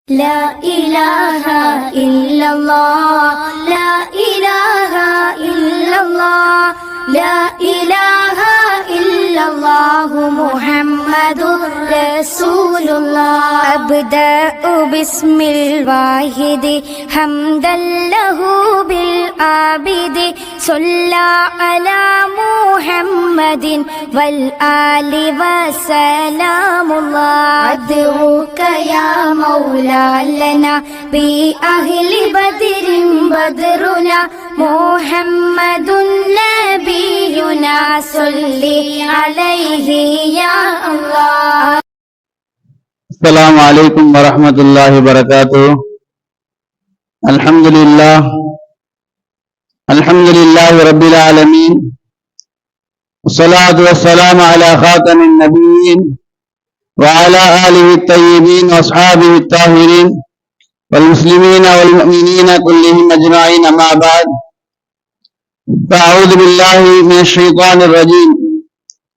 لا إله إلا الله لا إله إلا الله لا إله إلا الله محمد رسول الله أبدأ باسم الواحد حمدا له بالعابد صلى على محمد والآل وسلام الله أدعوك يا مولا لنا بأهل بدر بدرنا محمد نبينا صل عليه يا الله. السلام عليكم ورحمة الله وبركاته. الحمد لله رب العالمين، والصلاة والسلام على خاتم النبيين وعلى آله الطيبين وأصحابه الطاهرين والمسلمين والمؤمنين كلهم أجمعين، أما بعد، فأعوذ بالله من الشيطان الرجيم.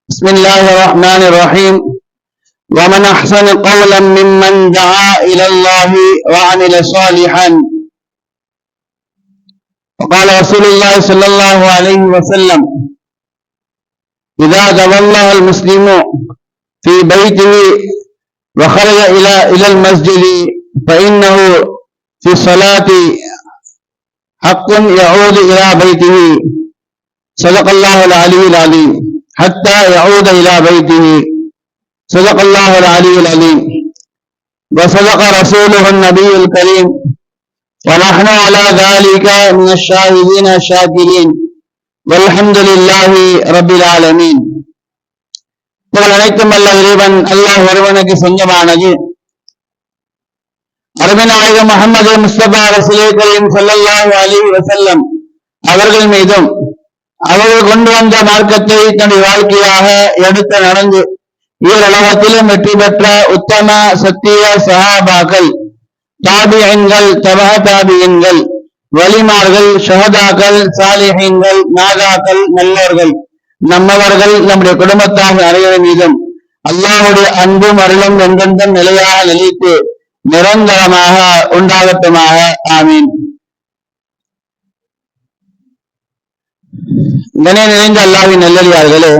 بسم الله الرحمن الرحيم. ومن أحسن قولا ممن دعا إلى الله وعمل صالحا. وقال رسول الله صلى الله عليه وسلم: إذا تولى المسلم في بيته وخرج إلى المسجد فإنه في الصلاة حق يعود إلى بيته. صدق الله العلي العظيم. حتى يعود إلى بيته. صدق الله العلي العظيم. وصدق رسوله النبي الكريم، ونحن على ذلك من الشاهدين الشاكرين، والحمد لله رب العالمين. அனைத்தும் அல்ல இறைவன் அல்லாஹ் ஒருவனுக்கு சொந்தமானது. அருமைநாயகம் முஹம்மது முஸ்தபா ரசூலே கரீம் ஸல்லல்லாஹு அலைஹி வஸல்லம் அவர்கள் மீதும் அவர்கள் கொண்டு வந்த மார்க்கத்தை தன்னுடைய வாழ்க்கையாக எடுத்து நடந்து ஈரலகத்திலும் வெற்றி பெற்ற உத்தம சத்திய சஹாபாக்கள், தாபியீன்கள், தபா தாபியீன்கள், வலிமார்கள், ஷஹதாக்கள், சாலிஹீன்கள், நாதாக்கள், நல்லோர்கள், நம்மவர்கள், நம்முடைய குடும்பத்தார் அனைவரின் மீதும் அல்லாஹ்வுடைய அன்பும் அருளும் என்றென்றும் நிலையாக நிலைத்து நிரந்தரமாக உண்டாகட்டுமாக. ஆமீன். கணே நிறைந்த அல்லாஹ்வின் நல்லடியார்களே,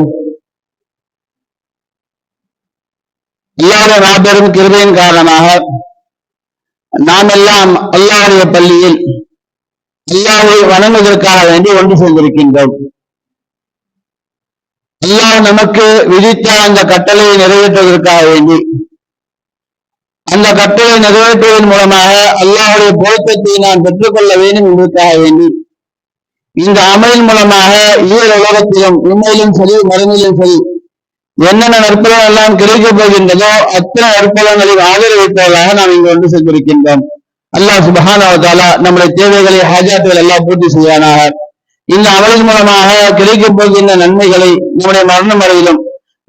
அல்லாஹ்வுடைய மாபெரும் கிருபையின் காரணமாக நாம் எல்லாம் அல்லாஹ்வுடைய பள்ளியில் அல்லாஹ்வை வணங்குவதற்காக வேண்டி ஒன்று சேர்ந்திருக்கின்றோம். அல்லாஹ் நமக்கு விதித்த அந்த கட்டளையை நிறைவேற்றுவதற்காக வேண்டி, அந்த கட்டளை நிறைவேற்றுவதன் மூலமாக அல்லாஹ்வுடைய பொருத்தத்தை நான் பெற்றுக்கொள்ள வேண்டும் என்பதற்காக வேண்டி இந்த அமலின் மூலமாக ஈர உலகத்திலும் உண்மையிலும் சரி மறுமையிலும் சரி என்னென்ன நற்பலன் எல்லாம் கிடைக்கப் போகின்றதோ அத்தனை நற்பலன்களில் ஆதரவிப்பதாக நாம் இங்கு ஒன்று சென்றிருக்கின்றோம். அல்லாஹ் சுப்ஹானஹு வ தஆலா நம்முடைய தேவைகளை, ஹாஜாத்துகள் எல்லாம் பூர்த்தி செய்வானாக. இந்த அமலின் மூலமாக கிடைக்கப் போகின்ற நன்மைகளை நம்முடைய மரணம் வரையிலும்,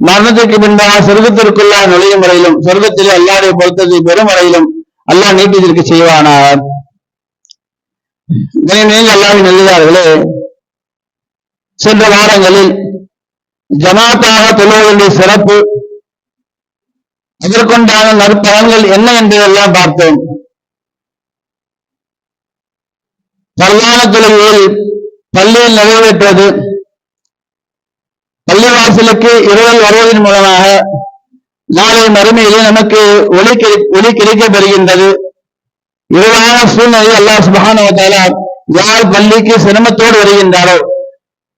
மரணத்திற்கு பின்பாக சொர்க்கத்திற்குள்ளாக நுழையும் வரையிலும், சொர்க்கத்திலே அல்லாஹ்வுடைய பொருத்தத்தை பெறும் வரையிலும் அல்லாஹ் நீட்டிற்கு செய்வானாக. அல்லாஹ்வின் நல்லடியார்களே, சென்ற வாரங்களில் ஜமாத்தாக தொழுவதனுடைய சிறப்பு, அதற்குண்டான நற்பலன்கள் என்ன என்பதெல்லாம் பார்த்தோம். பரவான தொழுகையில் பள்ளியில் நிறைவேற்றுவது, பள்ளிவாசலுக்கு இரவல் வருவதன் மூலமாக நாளை மறுமையிலே நமக்கு ஒளி கிடைக்கப் பெறுகின்றது. இருளான சூழ்நிலையில் அல்லாஹ் சுப்ஹானஹு வ தஆலா யார் பள்ளிக்கு சிரமத்தோடு வருகின்றாரோ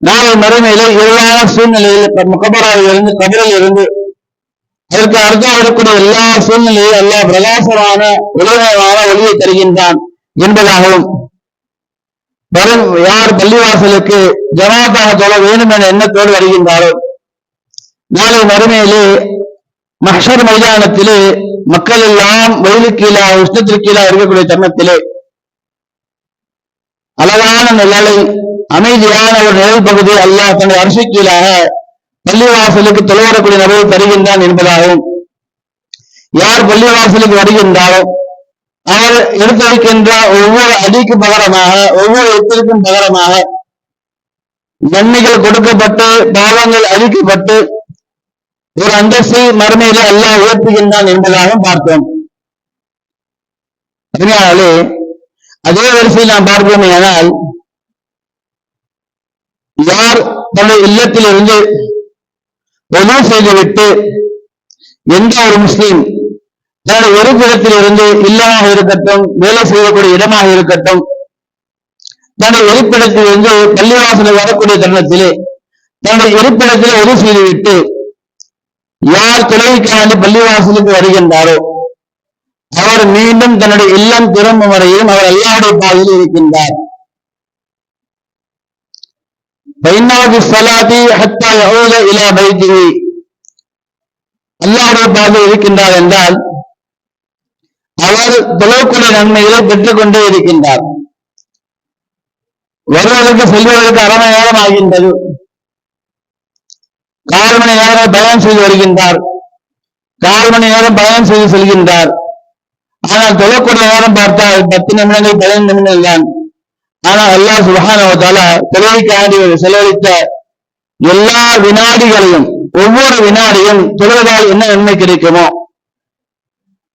நாளை மறுமையிலே இருளான சூழ்நிலையில் முகபராவில் இருந்து, கபரில் இருந்து அதற்கு அர்த்தம் வரக்கூடிய எல்லா சூழ்நிலையும் அல்லாஹ் பிரகாசமான உலகமான ஒளியை தருகின்றான் என்பதாகவும், வரும் யார் பள்ளிவாசலுக்கு ஜமாத்தாக தொழ வேண்டும் என எண்ணத்தோடு வருகின்றாரோ நாளை மறுமையிலே மஹ்ஷர் மைதானத்திலே மக்கள் எல்லாம் வெயிலுக்கீழா உஷ்ணத்திற்கீழா இருக்கக்கூடிய தருணத்திலே அழகான நிழலை, அமைதியான ஒரு நிழல் பகுதியை அல்லாஹ் தன்னுடைய அரசு கீழாக பள்ளிவாசலுக்கு தொலைவரக்கூடிய நபரை தருகின்றான் என்பதாகவும், யார் பள்ளிவாசலுக்கு வருகின்றாரோ அவர் எடுத்து வைக்கின்ற ஒவ்வொரு அடிக்கு பகரமாக, ஒவ்வொரு எத்திற்கும் பகரமாக நன்மைகள் கொடுக்கப்பட்டு பாவங்கள் அழிக்கப்பட்டு ஒரு அந்தஸ்தை மறுமையில அல்லாஹ் உயர்த்துகின்றான் என்பதாக பார்த்தோம். அதனாலே அதே வரிசையில் நாம் பார்ப்போமே ஆனால் யார் தன்னுடைய இல்லத்திலிருந்து ஒது செய்துவிட்டு எந்த ஒரு முஸ்லீம் தன்னுடைய இருப்பிடத்தில் இருந்து இல்லமாக இருக்கட்டும், வேலை செய்யக்கூடிய இடமாக இருக்கட்டும், தன்னுடைய இருப்பிடத்தில் இருந்து பள்ளிவாசலில் வரக்கூடிய தருணத்திலே தன்னுடைய இருப்பிடத்தில் ஒது செய்துவிட்டு யார் தொழுகைக்காண்டி பள்ளிவாசலுக்கு வருகின்றாரோ அவர் மீண்டும் தன்னுடைய இல்லம் திரும்பும் வரையிலும் அவர் அல்லாஹ்வுடைய பாதையில் இருக்கின்றார். அல்லாஹ்வுடைய பாதையில் இருக்கின்றார் என்றால் அவர் தொழக்கூடிய நன்மைகளை பெற்றுக் கொண்டே இருக்கின்றார். வருவதற்கு செல்வதற்கு அரை மணி நேரம் ஆகின்றது, 4 மணி நேரம் பயணம் செய்து வருகின்றார், 4 மணி நேரம் பயணம் செய்து செல்கின்றார். ஆனால் தொழக்கூடிய நேரம் பார்த்தால் 10 நிமிடங்கள் 15 நிமிடங்கள் தான். ஆனால் அல்லாஹ் சுப்ஹானஹு வ தஆலா தொழுகைக்காண்டி செலவழித்த எல்லா வினாடிகளையும், ஒவ்வொரு வினாடியும் தொழுவதால் என்ன நன்மை கிடைக்குமோ,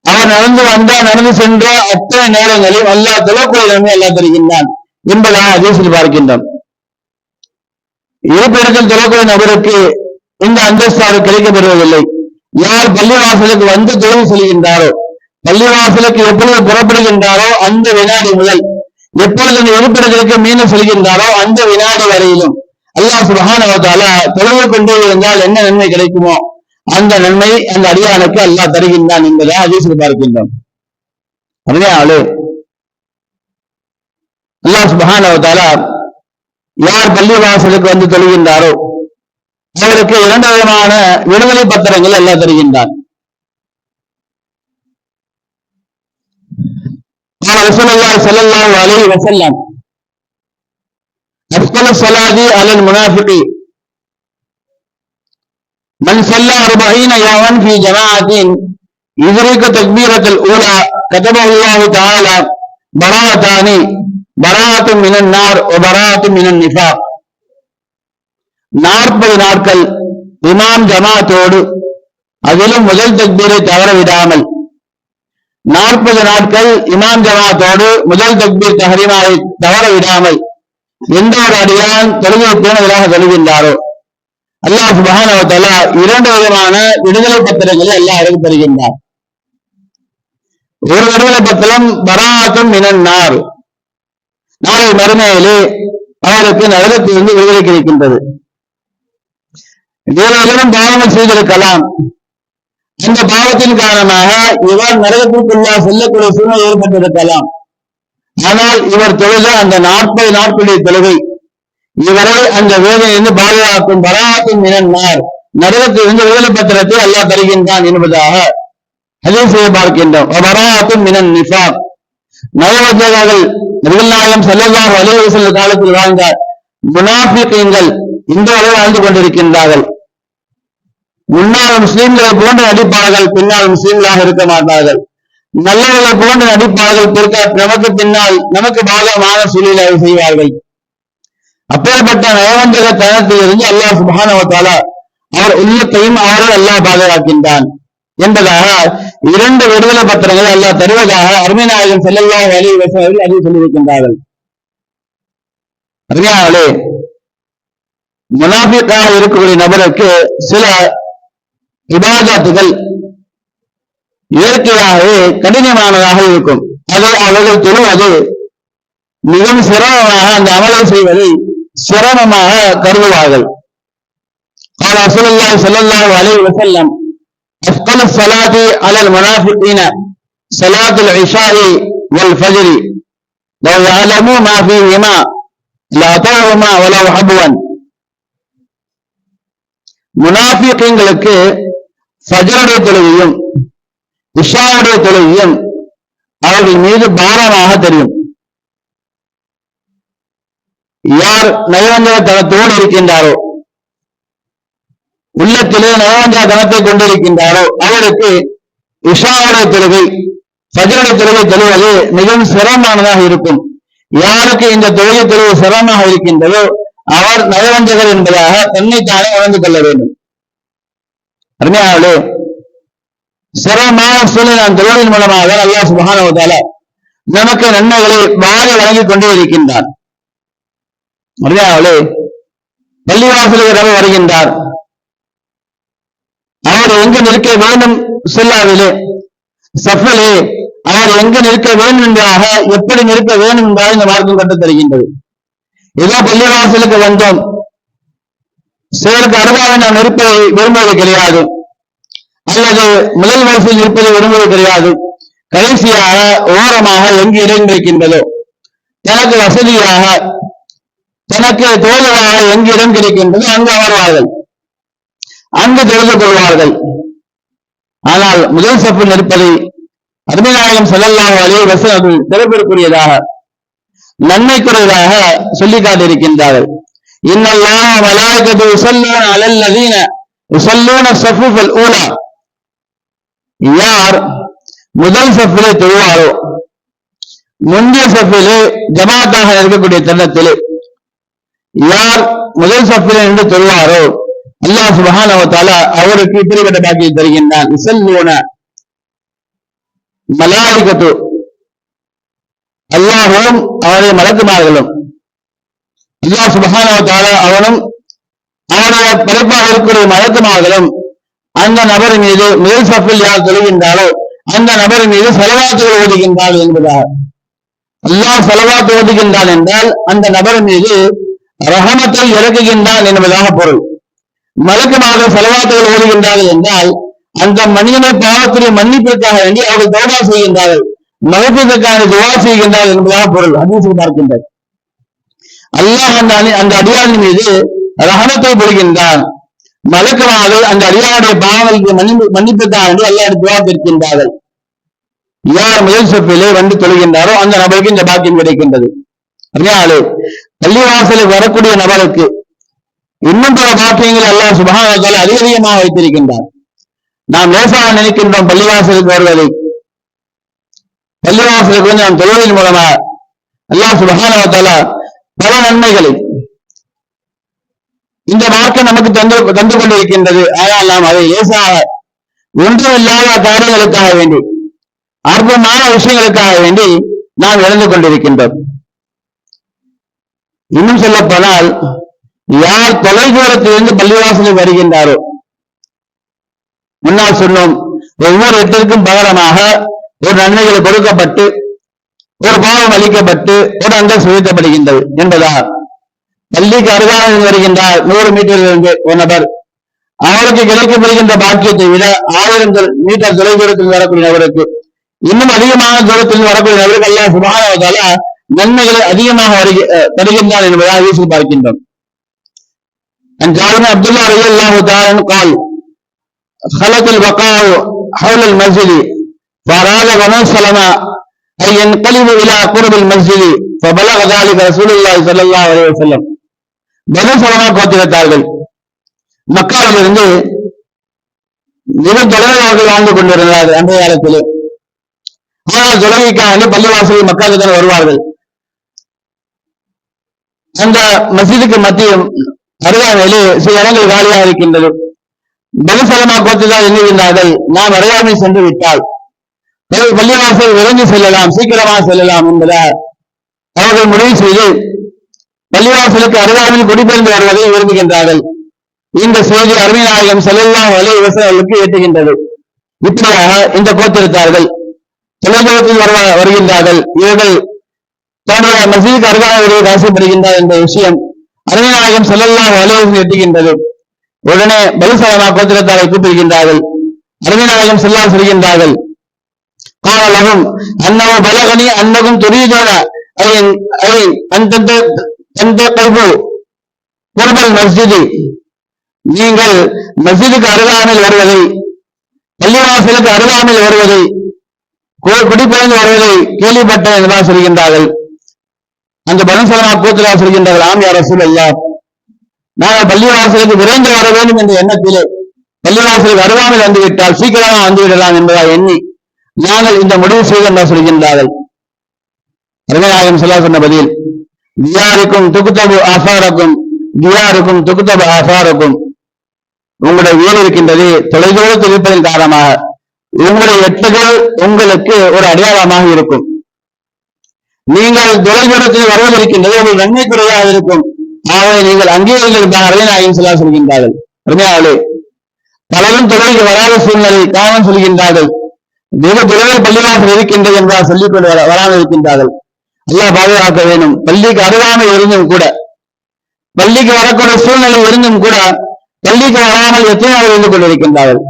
அவர் நடந்து வந்தால் நடந்து சென்ற அத்தனை நேரங்களையும் அல்லாஹ் தொழக்கூடிய நன்மை அல்லாஹ் தருகின்றான் என்பதாக ஹதீஸில் பார்க்கின்றோம். இருப்பிடத்தில் தொழக்கூடிய நபருக்கு இந்த அந்தஸ்து கிடைக்கப்பெறுவதில்லை. யார் பள்ளிவாசலுக்கு வந்து தொழுகை செல்கின்றாரோ, பள்ளிவாசலுக்கு எப்பொழுது புறப்படுகின்றாரோ அந்த வினாடி முதல் எப்பொழுது அந்த இருப்பிடத்திற்கு மீண்டும் செல்கின்றாரோ அந்த வினாடி வரையிலும் அல்லாஹ் சுப்ஹானஹு வ தஆலா தொழுது கொண்டே இருந்தால் என்ன நன்மை கிடைக்குமோ அந்த நன்மை அந்த அடியானுக்கு அல்லாஹ் தருகின்றான் என்பதை ஹதீஸில் பார்க்கின்றோம். அதனாலே அல்லாஹ் சுப்ஹானஹு வ தஆலா யார் பள்ளிவாசலுக்கு வந்து தொழுகின்றாரோ அவருக்கு 2 விதமான விடுதலை பத்திரங்கள் அல்லாஹ் தருகின்றான். رسول الله صلى الله عليه وسلم أفضل الصلاة على المنافق من صلى 40 يوما في جماعة يدرك تكبيرة الأولى كتبه الله تعالى براءتان براءة من النار وبراءة من النفاق. 40 நாட்கள் இமாம் ஜமாத்தோடு அதிலும் முதல் தக்பீரை தவற விடாமல் 40 நாட்கள் இமாம் ஜமாத்தோடு முதல் தக்பீர் தஹ்ரீமாவை தவற விடாமல் எந்த ஒரு அடியான் தொழுகை பேணுதலாக தொழுகின்றாரோ அல்லாஹ் சுப்ஹானஹு வ தஆலா 2 விதமான விடுதலை பத்திரங்களை அல்லாஹ் அவருக்கு தருகின்றார். ஒரு விடுதலை பத்திரம் பராஅத்தும் மினன் நார், நாளை மறுமையிலே அவருக்கு நரகத்திலிருந்து விடுதலை கிடைக்கின்றது. வேறெல்லாம் பாவங்கள் செய்திருக்கலாம், இந்த பாவத்தின் காரணமாக இவர் நரகத்திற்குள்ள செல்லக்கூடிய சூழ்நிலை ஏற்பட்டிருக்கலாம். ஆனால் இவர் தொழுத அந்த 40 நாட்களுடைய தொழுகை இவரை அந்த வேதனையிலிருந்து பாதுகாக்கும். பராஅத்தும் மினன் நார், நரகத்திலிருந்து விடுதலை பத்திரத்தை அல்லாஹ் தருகின்றான் என்பதாக ஹதீஸை பார்க்கின்றோம். பராஅத்தும் மினன் நிஃபாக், நயவஞ்சகர்கள் நபிகள் நாயகம் ஸல்லல்லாஹு அலைஹி வஸல்லம் காலத்தில் வாழ்ந்த முனாஃபிகீன்கள் இந்த வரை வாழ்ந்து கொண்டிருக்கின்றார்கள். முன்னாள் முஸ்லீம்களை போன்று நடிப்பார்கள், பின்னால் முஸ்லீம்களாக இருக்க மாட்டார்கள். நல்லவர்களை போன்று நடிப்பார்கள், நமக்கு பின்னால் நமக்கு பாதகமான சூழ்நிலை செய்வார்கள். அப்பேற்பட்ட நயவஞ்சக தனத்தில் இருந்து அல்லாஹ் சுப்ஹானஹு வ தஆலா அவர் உள்ளத்தையும் அவர்கள் அல்லாஹ் பாதுகாக்கின்றான் என்பதாக 2 விடுதலை பத்திரங்களை அல்லாஹ் தருவதாக அருமை நாயகம் ஸல்லல்லாஹு அலைஹி வஸல்லம் அதை சொல்லியிருக்கின்றார்கள். அருமையானவர்களே, முனாஃபிக்காக இருக்கக்கூடிய நபருக்கு சில இபாதத்துகள் இயற்கையாகவே கடினமானதாக இருக்கும். அதை அவர்கள் தொழுவது மிகவும் சிரமமாக, அந்த அமலை செய்வதை சிரமமாக கருதுவார்கள். قال رسول الله صلى الله عليه وسلم أثقل الصلاة على المنافقين صلاة العشاء والفجر لو يعلموا ما فيهما لأطاعوهما ولو حبوا. முனாஃபிகீன்களுக்கு ஃபஜ்ருடைய தொழுகையும் இஷாவுடைய தொழுகையும் அவர்கள் மீது பாரமாக தெரியும். யார் நயவஞ்சக தனத்தோடு இருக்கின்றாரோ, உள்ளத்திலே நயவஞ்சக தனத்தை கொண்டிருக்கின்றாரோ அவருக்கு இஷாவுடைய தொழுகை ஃபஜ்ருடைய தொழுகை தொழுவது மிகவும் சிரமமானதாக இருக்கும். யாருக்கு இந்த தொழுகை தொழுவது சிரமமாக இருக்கின்றதோ அவர் நயவஞ்சகர் என்பதாக தன்னைத்தானே உணர்ந்து கொள்ள வேண்டும். அருமையானவர்களே, சிரமமான சூழ்நிலை தொழுவதன் மூலமாக அல்லாஹ் சுப்ஹானஹு வ தஆலா நமக்கு நன்மைகளை வாரி வழங்கிக் கொண்டே இருக்கின்றார். அவளே பள்ளிவாசலுக்கு வருகின்றார். அவர் எங்கு நிற்க வேண்டும் சொல்லாவிலே சஃபிலே அவர் எங்கு நிற்க வேண்டும் என்பதாக எப்படி நிற்க வேண்டும் என்பதாக இந்த மார்க்கம் கற்றுத் தருகின்றது. ஏதோ பள்ளிவாசலுக்கு வந்தோம், சிலருக்கு அருகாக நாம் நிற்பதை விரும்புவது கிடையாது, அல்லது முதல் வரிசையில் நிற்பதை விரும்புவது கிடையாது. கடைசியாக ஓரமாக எங்கு இடம் கிடைக்கின்றதோ, தனக்கு வசதியாக தனக்கு தோழராக எங்கு இடம் கிடைக்கின்றதோ அங்கு அமர்வார்கள், அங்கு தெரிந்து கொள்வார்கள். ஆனால் முதல் சஃபில் நிற்பதை அருமை நாயகம் ஸல்லல்லாஹு அலைஹி வஸல்லம் சிறப்பிற்குரியதாக நன்மைக்குரியதாக சொல்லி காட்டியிருக்கின்றார்கள். இன்னல்லாஹ மலாயிகத்து யுஸல்லூன அலல் லதீன யுஸல்லூன ஸஃபுல் ஊலா. யார் முதல் சஃபிலே தொழுவாரோ, முந்தைய சஃபிலே ஜமாத்தாக இருக்கக்கூடிய தருணத்திலே யார் முதல் சஃபிலே நின்று தொழுவாரோ அல்லாஹ் சுப்ஹானஹு வ தஆலா அவருக்கு இப்படிப்பட்ட பாக்கியை தருகின்றான். யுஸல்லூன மலாயிகத்து, அல்லாஹ்வும் அவருடைய மலக்குமார்களும், அல்லாஹ் சுப்ஹானஹு வ தஆலா அவனும் அவருடைய படைப்பாக இருக்கக்கூடிய மலக்குமார்களும் அந்த நபர் மீது முதல் சஃபில் யார் தொழுகின்றாரோ அந்த நபர் மீது ஸலவாத்துகள் ஓதுகின்றார் என்பதாக. அல்லாஹ் ஸலவாத் ஓதுகின்றான் என்றால் அந்த நபர் மீது ரஹமத்தை இறக்குகின்றான் என்பதாக பொருள். மலக்குமார்கள் ஸலவாத்துகள் ஓதுகின்றார்கள் என்றால் அந்த மனிதனை பாவத்துடைய மன்னிப்பிற்காக வேண்டி அவர்கள் தௌபா செய்கின்றார்கள், மகத்துவதற்கான துவா செய்கின்றார்கள் என்பதாக பொருள். ஹதீஸில் பார்க்கின்றார். அல்லாஹ் அந்த அடியாரின் மீது ரஹமத்தை பொழிகின்றான். மலக்குமார்கள் அந்த அடியாருடைய பாவங்களுக்கு மன்னிப்புக்காக வேண்டி அல்லாஹ் துவா கேட்கின்றார்கள். யார் முதல் சஃபிலே வந்து தொழுகின்றாரோ அந்த நபருக்கு இந்த பாக்கியம் கிடைக்கின்றது. அதனாலே பள்ளிவாசலுக்கு வரக்கூடிய நபருக்கு இன்னும் பல பாக்கியங்களை அல்லாஹ் சுப்ஹானஹு வ தஆலா அதிகமாக வைத்திருக்கின்றார். நாம் லேசாக நினைக்கின்றோம் பள்ளிவாசலுக்கு வருவதை. பள்ளிவாசலுக்கு வந்து நாம் தொழுவதன் மூலமாக அல்லாஹ் சுப்ஹானஹு வ தஆலா பல நன்மைகளை இந்த மார்க்கம் நமக்கு தந்து கொண்டிருக்கின்றது. ஆனால் நாம் அதை லேசாக ஒன்றுமில்லாத காரியங்களுக்காக வேண்டி, அற்பமான விஷயங்களுக்காக வேண்டி நாம் இழந்து கொண்டிருக்கின்றோம். இன்னும் சொல்ல போனால் யார் தொலைதூரத்திலிருந்து பள்ளிவாசலுக்கு வருகின்றாரோ, முன்னால் சொன்னோம் ஒவ்வொரு எட்டிற்கும் பகரமாக ஒரு நன்மைகள் கொடுக்கப்பட்டு ஒரு பாவம் அளிக்கப்பட்டு ஒரு அந்தஸ்து உயர்த்தப்படுகின்றது என்பதாக. பள்ளிக்கு அருகாமையில் வருகின்றார் 100 மீட்டரிலிருந்து ஒரு நபர், அவருக்கு கிடைக்கப்படுகின்ற பாக்கியத்தை விட 1000 மீட்டர் தொலைதூரத்தில் வரக்கூடிய நபருக்கு, இன்னும் அதிகமான தூரத்தில் வரக்கூடிய நபருக்கு அல்லாஹ் சுப்ஹானஹு வ தஆலா நன்மைகளை அதிகமாக தருகின்றார் என்பதாக யோசித்து பார்க்கின்றோம். ஜாபிர் அப்துல்லாஹ் ரலியல்லாஹு தஆலா قال خلق البقاء حول المسجد فأراد بنو سلمة أن ينقلبوا إلى قرب المسجد فبلغ ذلك رسول الله صلى الله عليه وسلم. பனு சலமா கோத்திரத்தார்கள் மக்காவிலிருந்து மிக தொலைவாக வாழ்ந்து கொண்டிருந்தார்கள் அன்றைய காலத்திலே. ஆனால் தொலைவிக்காக பள்ளிவாசலில் மக்களுக்கு தான் வருவார்கள். அந்த மஸ்ஜிதுக்கு மத்தியும் அருகாமையிலே சில இடங்கள் காலியாக இருக்கின்றது. பனு சலமா கோத்திரத்தார் எண்ணுகின்றார்கள், நாம் அருகாமை சென்று விட்டால் பள்ளிவாசல் விரைந்து செல்லலாம், சீக்கிரமாக செல்லலாம் என்பதால் அவர்கள் முடிவு செய்து பள்ளிவாசலுக்கு அருகாமையில் குடிபெயர்ந்து வருவதை விரும்புகின்றார்கள். இந்த செய்தி அருமை நாயகம் ஸல்லல்லாஹு அலைஹி வஸல்லம் எட்டுகின்றது. இப்படியாக இந்த கோத்திரத்தார்கள் தொலைதூரத்தில் வருகின்றார்கள். இவர்கள் தன்னுடைய மஸ்ஜிதுக்கு அருகாமையில் ஆசைப்படுகின்றார் என்ற விஷயம் அருமை நாயகம் ஸல்லல்லாஹு அலைஹி வஸல்லம் எட்டுகின்றது. உடனே பனு சலமா கோத்திரத்தாரை கூப்பிடுகின்றார்கள். அருமை நாயகம் ஸல்லல்லாஹு அலைஹி சொல்கின்றார்கள், قال لهم أنه بلغني أنكم تريدون أن تنتقلوا قرب المسجد. நீங்கள் மஸ்ஜிதுக்கு அருகாமையில் வருவதை, பள்ளிவாசலுக்கு அருகாமையில் வருவதை, குடிபெயர்ந்து வருவதை கேள்விப்பட்டேன் என்பதாக சொல்கின்றார்கள். அந்த பனு சலமா கோத்திரத்தார் சொல்கின்றார்கள், ஆம் யா ரசூலல்லாஹ், நாங்கள் பள்ளிவாசலுக்கு விரைந்து வர வேண்டும் என்ற எண்ணத்திலே பள்ளிவாசலுக்கு அருகாமையில் வந்துவிட்டால் சீக்கிரமாக வந்துவிடலாம் என்பதாக எண்ணி நாங்கள் இந்த முடிவு செய்தோம் சொல்கின்றார்கள். அருமை நாயகம் ஸல்லல்லாஹு அலைஹி வஸல்லம் சொன்ன பதில், தியாருக்கும் துக்தபு ஆசாரக்கும் தியாருக்கும் துக்தபு ஆசாரக்கும், உங்களுடைய வீடு இருக்கின்றது தொலைதூரத்தில் இருப்பதன் காரணமாக உங்களுடைய எட்டுகள் உங்களுக்கு ஒரு அடையாளமாக இருக்கும். நீங்கள் தொலைதூரத்தில் வருவதற்கின்றது ஒரு நன்மை குறையாக இருக்கும். ஆகவே நீங்கள் அங்கீகரித்தார்களே நாயகம் ஸல்லல்லாஹு அலைஹி சொல்கின்றார்கள். அருமையாளே, பலரும் தொழிலுக்கு வராத சூழ்நிலை காரணம் சொல்கின்றார்கள். வெகு தொலைவில் பள்ளிவாசல் இருக்கின்றது என்றால் சொல்லிக் கொண்டு வராமல் இருக்கின்றார்கள். அல்லாஹ் பாதுகாக்க வேண்டும். பள்ளிக்கு அருகாமை இருந்தும் கூட, பள்ளிக்கு வரக்கூடிய சூழ்நிலை இருந்தும் கூட பள்ளிக்கு வராமல் எத்தனை இருந்து கொண்டிருக்கின்றார்கள்.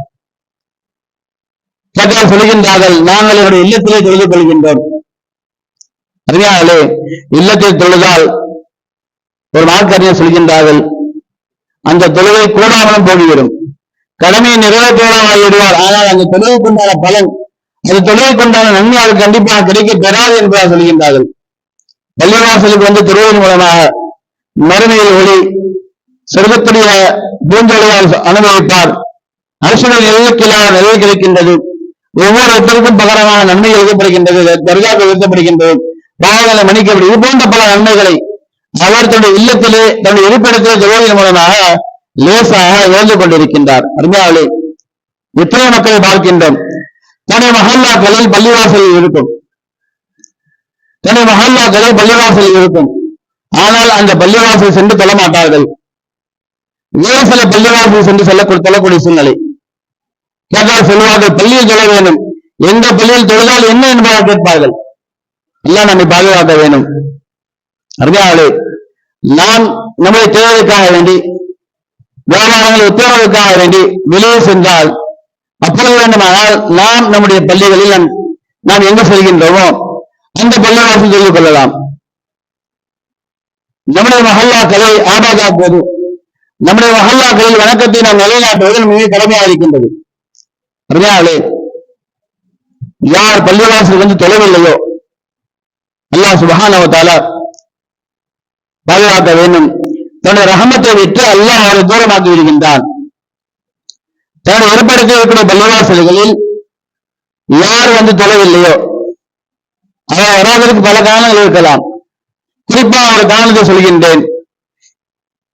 கேட்டால் சொல்கின்றார்கள், நாங்கள் என்னுடைய இல்லத்திலே தொழுது கொள்கின்றோம். அருமையாளே, இல்லத்தில் தொழுதால் ஒரு மார்க்கறிஞர் சொல்கின்றார்கள், அந்த தொழுகை கூடாமலும் போய்விடும். கடமையை நிறைவேற்றாமல் ஆகிவிடுவார். ஆனால் அந்த தொழுகைக்குண்டான பலன், அது தொழுகைக்குண்டான நன்மை அது கண்டிப்பாக கிடைக்க பெறாது என்பதாக சொல்கின்றார்கள். பள்ளிவாசலுக்கு வந்து தொழுவதன் மூலமாக மறுமையில் ஒளி சொர்க்கத்துடைய பூஞ்சொலியால் அனுபவிப்பார். அரசுடைய நிலைக்கில்லாத நிலை கிடைக்கின்றது. ஒவ்வொருத்தருக்கும் பகரமான நன்மை எழுதப்படுகின்றது, தர்காக்கு எழுதப்படுகின்றது, பாவங்களை மன்னிக்கப்படும். இது போன்ற பல நன்மைகளை அவர் தன்னுடைய இல்லத்திலே தன்னுடைய இருப்பிடத்திலே தொழுவதன் மூலமாக லேசாக எழுந்து கொண்டிருக்கின்றார். அருமையாளே, எத்தனை மக்களை பார்க்கின்றோம். தன்னுடைய மஹல்லாக்களில் பள்ளிவாசலில் இருக்கும், தன்னுடைய மஹல்லாக்களில் பள்ளிவாசலில் இருக்கும். ஆனால் அந்த பள்ளிவாசல் சென்று தொழ மாட்டார்கள். வேறு சில பள்ளிவாசல் சென்று தொழக்கூடிய சூழ்நிலை. கேட்டால் சொல்லுவார்கள், பள்ளியில் தொழ வேண்டும், எந்த பள்ளியில் தொழுதால் என்ன என்பதாக கேட்பார்கள். எல்லாம் நம்மை பாதுகாக்க வேண்டும். அருமையாளே, நாம் நம்முடைய தேவைக்காக வேண்டி, வியாபாரங்கள் உத்தரவுக்காக வேண்டி வெளியே சென்றால் அப்பொழுது வேண்டுமானால் நாம் நம்முடைய பள்ளிகளில் நாம் எங்கு செல்கின்றோமோ அந்த பள்ளிவாசல் செய்து கொள்ளலாம். நம்முடைய மஹல்லாக்களை ஆபாதாக்குவது, நம்முடைய மஹல்லாக்களில் வணக்கத்தை நாம் நிலைநாட்டுவது மிக கடமையாக இருக்கின்றது. அருமையாளே, யார் பள்ளிவாசல் வந்து தொழவில்லையோ அல்லாஹ் சுப்ஹானஹு வ தஆலா பாதுகாக்க வேண்டும். தன்னுடைய ரஹமத்தை விட்டு அல்லாஹ் அவரை தூரமாக்கி விடுகின்றான். தன்னுடைய ஏற்படுத்தி இருக்கிற பள்ளிவாசல்களில் யார் வந்து தொழவில்லையோ அவர் வராதற்கு பல காரணங்கள் இருக்கலாம். குறிப்பாக ஒரு காரணத்தை சொல்கின்றேன்.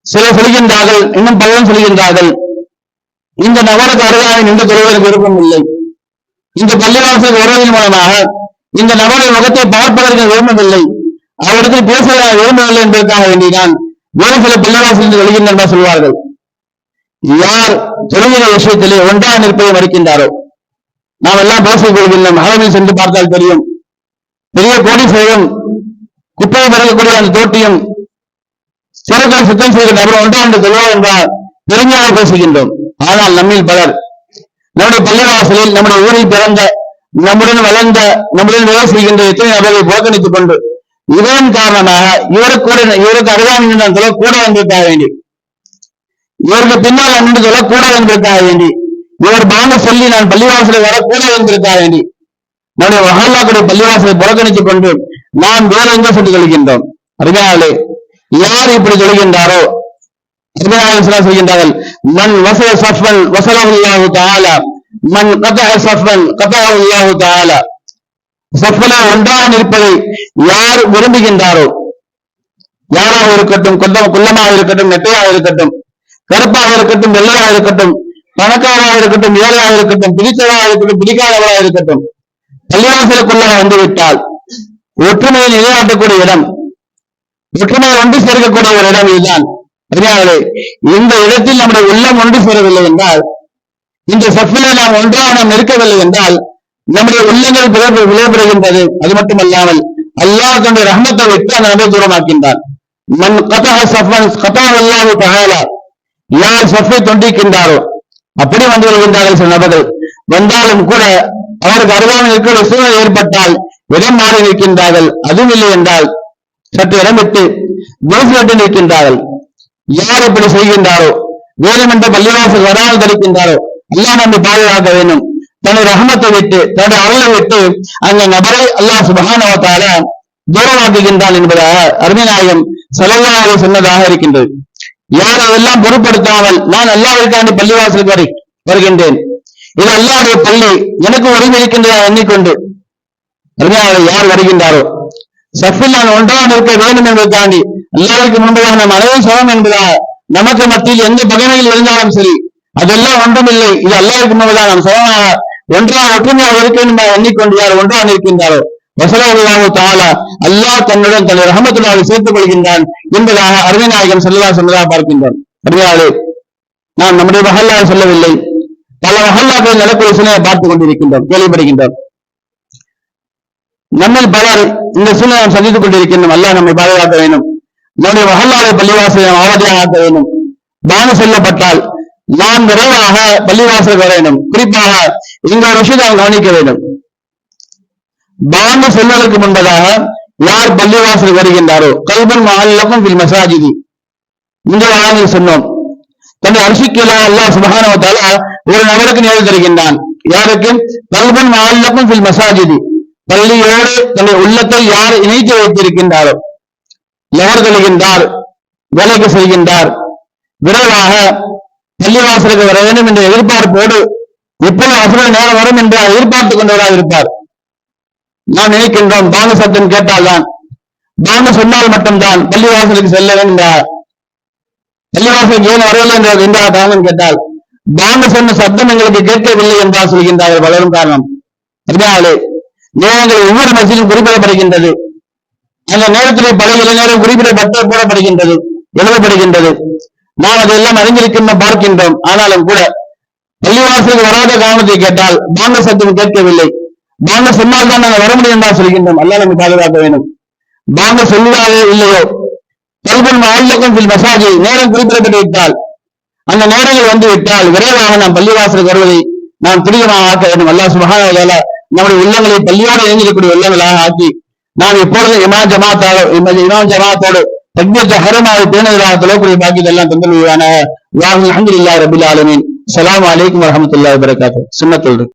சிலர் சொல்கின்றார்கள், இன்னும் பலரும் சொல்கின்றார்கள், இந்த நபருக்கு அருகாமை நின்று தொழுவதற்கு விருப்பம் இல்லை, இந்த பள்ளிவாசல் வருவதன் மூலமாக இந்த நபரின் முகத்தை பார்ப்பதற்கு விரும்பவில்லை, அவரிடத்தில் பேச விரும்பவில்லை என்பதற்காக வேண்டிதான் வேறு சில பள்ளிவாசல் வெளிகின்ற சொல்வார்கள். யார் தொழுகிற விஷயத்திலே ஒன்றாக நிற்பதை மறுக்கின்றாரோ, நாம் எல்லாம் பேசிக் கொள்கின்றோம். ஹரமில் சென்று பார்த்தால் தெரியும், பெரிய கோடீஸ்வரரும் குப்பையை பிறக்கக்கூடிய அந்த தோட்டியும் சிறக்கால் சுத்தம் செய்கிற நபர் ஒன்றாண்டு சொல்வார் என்றால் பெருமையாக பேசுகின்றோம். ஆனால் நம்மில் பலர் நம்முடைய பள்ளிவாசலில் நம்முடைய ஊரில் பிறந்த, நம்முடன் வளர்ந்த, நம்முடன் வேலை செய்கின்ற எத்தனை நபர்களை புறக்கணித்துக் கொண்டு இதன் காரணமாக இவருக்கு அருகாமை நின்று கூட வந்திருக்காக வேண்டி, இவருக்கு பின்னால் நின்று கூட வந்திருக்காக வேண்டி, இவர் பாங்க சொல்லி நான் பள்ளிவாசலை வர கூட வந்திருக்காக வேண்டி நம்முடைய மஹல்லாக்களுடைய பள்ளிவாசலை புறக்கணித்துக் கொண்டு நாம் வேற எங்க சொல்லி சொல்கின்றோம். அருமையாளே, யார் இப்படி சொல்கின்றாரோ சொல்கின்றார்கள், மன் வசல சஃபன் வசலஹு தஆலா, மன் கதஅ சஃபன் கதஅஹு அல்லாஹு தஆலா. சஃபல ஒன்றாக நிற்பதை யார் விரும்புகின்றாரோ, யாராக இருக்கட்டும், குள்ளமாக இருக்கட்டும், நெட்டையாக இருக்கட்டும், கருப்பாக இருக்கட்டும், வெள்ளையாக இருக்கட்டும், பணக்காராக இருக்கட்டும், ஏழையாக இருக்கட்டும், பிடித்தவராக இருக்கட்டும், பிடிக்காதவராக இருக்கட்டும், பள்ளிவாசலுக்குள்ளாக வந்துவிட்டால் ஒற்றுமையை நிலைநாட்டக்கூடிய இடம், ஒற்றுமையை ஒன்று சேர்க்கக்கூடிய ஒரு இடம் இதுதான். அறிஞர்களே, இந்த இடத்தில் நம்முடைய உள்ளம் ஒன்று சேரவில்லை என்றால், இந்த சஃபிலே நாம் ஒன்றாக நாம் இருக்கவில்லை என்றால் நம்முடைய உள்ளங்கள் விளைபடுகின்றது. அது மட்டுமல்லாமல் அல்லாஹ் தன்னுடைய ரஹ்மத்தை விட்டு அந்த நபரை தூரமாக்கின்றார். மன் கதஹ சஃபன் கதஹு அல்லாஹு தஆலா, யார் சஃபை தொண்டிக்கின்றாரோ அப்படி வந்து வருகின்றார்கள் சில நபர்கள். வந்தாலும் கூட அவருக்கு அருகாமல் இருக்கிற சூழல் ஏற்பட்டால் இடம் மாறி நிற்கின்றார்கள். அதுவும் இல்லை என்றால் சற்று இடம் விட்டு பேசிவிட்டு நிற்கின்றார்கள். யார் இப்படி செய்கின்றாரோ, வேறுமென்ற பள்ளிவாசல் வராமல் தடுக்கின்றாரோ அல்லாஹ் நம்மை பாதுகாக்க வேண்டும். தன்னுடைய ரஹமத்தை விட்டு, தன்னுடைய அருளை விட்டு அந்த நபரை அல்லாஹ் சுப்ஹானஹு வ தஆலா தூரமாக்குகின்றான் என்பதாக அருமை நாயகம் ஸல்லல்லாஹு அலைஹி வஸல்லம் சொன்னதாக இருக்கின்றது. யார் அதெல்லாம் பொருட்படுத்தாமல் நான் அல்லாஹ்விற்காண்டி பள்ளிவாசலுக்கு வருகின்றேன், இது அல்லாஹ்வுடைய பள்ளி, எனக்கு உரிமை இருக்கின்றதா எண்ணிக்கொண்டு அருமையாக யார் வருகின்றாரோ, சஃபில் நான் ஒன்றாக இருக்க வேண்டும் என்பதற்காண்டி அல்லாஹ்வுக்கு முன்பதாக நாம் அனைவரும் சமம் என்பதாக நமக்கு மத்தியில் எந்த பகைமையில் இருந்தாலும் சரி, அதெல்லாம் ஒன்றுமில்லை, இது அல்லாஹ்வுக்கு முன்பதாக நாம் சமமாக ஒன்றாக ஒற்றுமையாக இருக்க வேண்டும் எண்ணிக்கொண்டு யார் ஒன்றாக இருக்கின்றாரோ வஸல்லல்லாஹு தஆலா அல்லாஹ் தன்னுடன் தன்னுடைய ரஹமத்துல்லாஹி சேர்த்துக் கொள்கின்றான் என்பதாக அருமை நாயகம் ஸல்லல்லாஹு அலைஹி வஸல்லம் பார்க்கின்றோம். அருமையாளே, நாம் நம்முடைய மஹல்லாவை சொல்லவில்லை, பல மஹல்லாக்கள் நடக்கூடிய சூழ்நிலை பார்த்துக் கொண்டிருக்கின்றோம், கேள்விப்படுகின்றோம். நம்ம பலர் இந்த சூழ்நிலை சந்தித்துக் கொண்டிருக்கின்றோம். அல்லாஹ் நம்மை பாதுகாக்க வேண்டும். நம்முடைய மஹல்லாவை பள்ளிவாசலை ஆவதியாக ஆக்க வேண்டும். பானம் சொல்லப்பட்டால் நாம் விரைவாக பள்ளிவாசல் வர வேண்டும். குறிப்பாக இந்த ஒரு விஷயத்தை கவனிக்க வேண்டும். பானம் சொல்வதற்கு முன்பதாக யார் பள்ளிவாசல் வருகின்றாரோ கல்பன் மஅல்லகும் ஃபில் மசாஜிதி, இந்த ஆயத்தில் சொன்னோம். தன்னுடைய அரிசிக்கலா அல்லாஹ் சுப்ஹானஹு வ தஆலா ஒரு நபருக்கு நேர்வு தருகின்றான். யாருக்கு? கல்பன் மஅல்லகும் ஃபில் மசாஜிதி, பள்ளியோடு தன்னுடைய உள்ளத்தை யார் இணைத்து வைத்திருக்கின்றாரோ, எவர் கொள்கின்றார், வேலைக்கு செய்கின்றார், விரைவாக பள்ளிவாசலுக்கு வர வேண்டும் என்ற எதிர்பார்ப்போடு இப்போது அசுர நேரம் வரும் என்று எதிர்பார்த்துக் கொண்டவராக இருப்பார். நாம் நினைக்கின்றோம் பாங்க சத்தம் கேட்டால்தான், பாங்க சொன்னால் மட்டும்தான் பள்ளிவாசலுக்கு செல்ல வேண்டும். பள்ளிவாசலுக்கு ஏன் வரவில்லை என்ற காரணம் கேட்டால், பாங்க சொன்ன சத்தம் எங்களுக்கு கேட்கவில்லை என்றால் சொல்கின்றார்கள் பலரும் காரணம். அதனாலே நேரங்கள் ஒவ்வொரு மசிலும் குறிப்பிடப்படுகின்றது. அந்த நேரத்திலே பல இளைஞரும் குறிப்பிடப்பட்ட போடப்படுகின்றது, எழுதப்படுகின்றது. நாம் அதையெல்லாம் அறிந்திருக்கின்ற பார்க்கின்றோம். ஆனாலும் கூட பள்ளிவாசலுக்கு வராத காரணத்தை கேட்டால் பாங்க சத்தம் கேட்கவில்லை, பாங்க சொன்னால் தான் நாங்கள் வர முடியும் என்றால் சொல்கின்றோம். அல்லாஹ் நம்மை பாதுகாக்க வேண்டும். பாங்க சொல்லுவாரோ இல்லையோ, கல்பன் மஅல்லகும் ஃபில் மசாஜி, நேரம் குறிப்பிடப்பட்டு விட்டால், அந்த நேரங்கள் வந்து விட்டால் விரைவாக நாம் பள்ளிவாசலுக்கு வருவதை நாம் துரிதமாக ஆக்க வேண்டும். அல்லாஹ் சுப்ஹானஹு வ தஆலா நம்முடைய உள்ளங்களை பள்ளியோடு இணைந்திருக்கக்கூடிய உள்ளங்களாக ஆக்கி நாம் இப்பொழுது இமாம் ஜமாத்தோடு தக்பீரத்து ஹரமாவை பேணுதலாக தொழக்கூடிய பாக்கியத்தை எல்லாம் தந்தல்வான. அல்ஹம்துலில்லாஹி ரப்பில் ஆலமீன். அஸ்ஸலாமு அலைக்கும் வரஹ்மத்துல்லாஹி வபரகாத்துஹு. சுன்னத்துல்